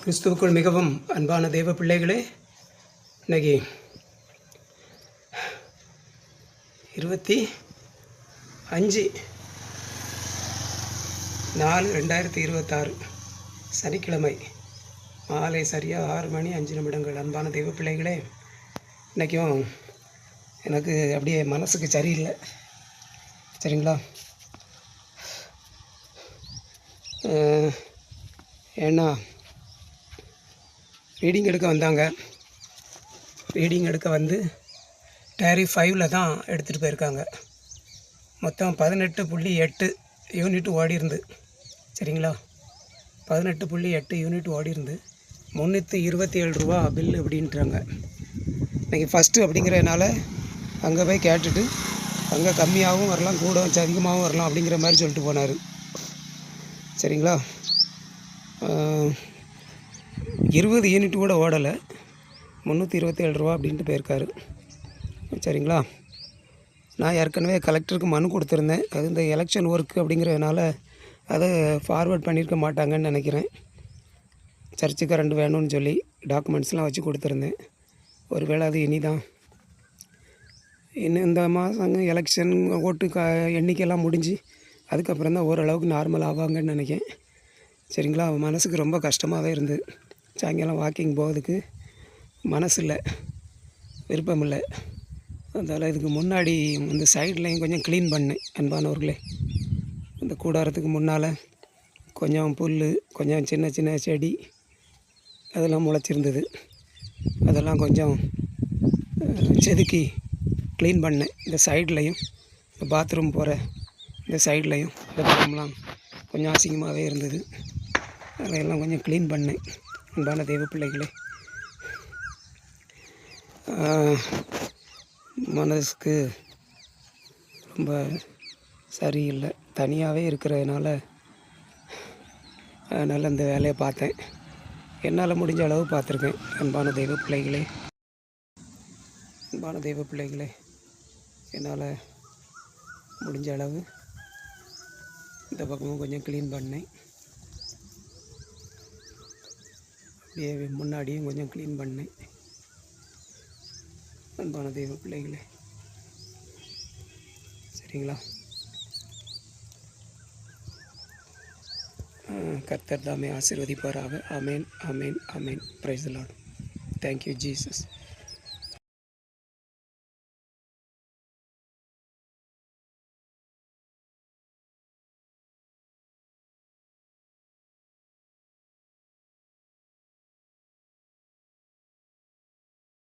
கிறிஸ்துவுக்குள் மிகவும் அன்பான தெய்வ பிள்ளைகளே, இன்றைக்கி 25/4/2026 சனிக்கிழமை மாலை சரியாக 6 மணி 5 நிமிடங்கள். அன்பான தெய்வ பிள்ளைகளே, இன்றைக்கும் எனக்கு அப்படியே மனசுக்கு சரியில்லை, சரிங்களா? ஏன்னா ரீடிங் எடுக்க வந்தாங்க. ரீடிங் எடுக்க வந்து டேரிஃப் 5ல் தான் எடுத்துகிட்டு போயிருக்காங்க. மொத்தம் 18.8 யூனிட் ஓடிருந்து, சரிங்களா? 18.8 யூனிட் ஓடிருந்து 327 ரூபா பில் அப்படின்றாங்க. இன்றைக்கி ஃபஸ்ட்டு அப்படிங்கிறதுனால அங்கே போய் கேட்டுட்டு அங்கே கம்மியாகவும் வரலாம், கூட வச்சு அதிகமாகவும் வரலாம் அப்படிங்கிற மாதிரி சொல்லிட்டு போனார், சரிங்களா? 20 யூனிட் கூட ஓடலை, 327 ரூபா அப்படின்ட்டு போயிருக்காரு, சரிங்களா? நான் ஏற்கனவே கலெக்டருக்கு மனு கொடுத்துருந்தேன். அது இந்த எலெக்ஷன் ஒர்க்கு அப்படிங்கிறதுனால அதை ஃபார்வேர்ட் பண்ணியிருக்க மாட்டாங்கன்னு நினைக்கிறேன். சர்ச்சு கரண்ட் வேணும்னு சொல்லி டாக்குமெண்ட்ஸ்லாம் வச்சு கொடுத்துருந்தேன். ஒருவேளை அது இன்னும் இந்த மாதங்க எலெக்ஷன் ஓட்டு எண்ணிக்கையெல்லாம் முடிஞ்சு அதுக்கப்புறம் தான் ஓரளவுக்கு நார்மல் ஆவாங்கன்னு நினைக்கிறேன், சரிங்களா? மனசுக்கு ரொம்ப கஷ்டமாகவே இருந்தது. சாயங்காலம் வாக்கிங் போகிறதுக்கு மனசு இல்லை, விருப்பம் இல்லை. அதனால் இதுக்கு முன்னாடி இந்த சைட்லையும் கொஞ்சம் க்ளீன் பண்ணேன். அன்பானவர்களே, இந்த கூடாரத்துக்கு முன்னால் கொஞ்சம் புல், கொஞ்சம் சின்ன சின்ன செடி அதெல்லாம் முளைச்சிருந்தது. அதெல்லாம் கொஞ்சம் செதுக்கி க்ளீன் பண்ணேன். இந்த சைட்லையும், இந்த பாத்ரூம் போகிற இந்த சைட்லையும் இந்த பக்கம்லாம் கொஞ்சம் அசிங்கமாகவே இருந்தது. அதையெல்லாம் கொஞ்சம் க்ளீன் பண்ணேன். அன்பான தெய்வ பிள்ளைகளே, மனசுக்கு ரொம்ப சரியில்லை, தனியாகவே இருக்கிறதுனால. அதனால் இந்த வேலையை பார்த்தேன். என்னால் முடிஞ்ச அளவு பார்த்துருக்கேன். அன்பான தெய்வ பிள்ளைகளே, அன்பான தெய்வ பிள்ளைகளே, என்னால் முடிஞ்ச அளவு இந்த பக்கமும் கொஞ்சம் க்ளீன் பண்ணேன். அப்படியே முன்னாடியும் கொஞ்சம் க்ளீன் பண்ணேன். அன்பான தெய்வ பிள்ளைகளே, சரிங்களா? கர்த்தர் தாமே ஆசீர்வதிப்பாராக. ஆமேன், ஆமேன், ஆமேன். Praise the lord. Thank you Jesus.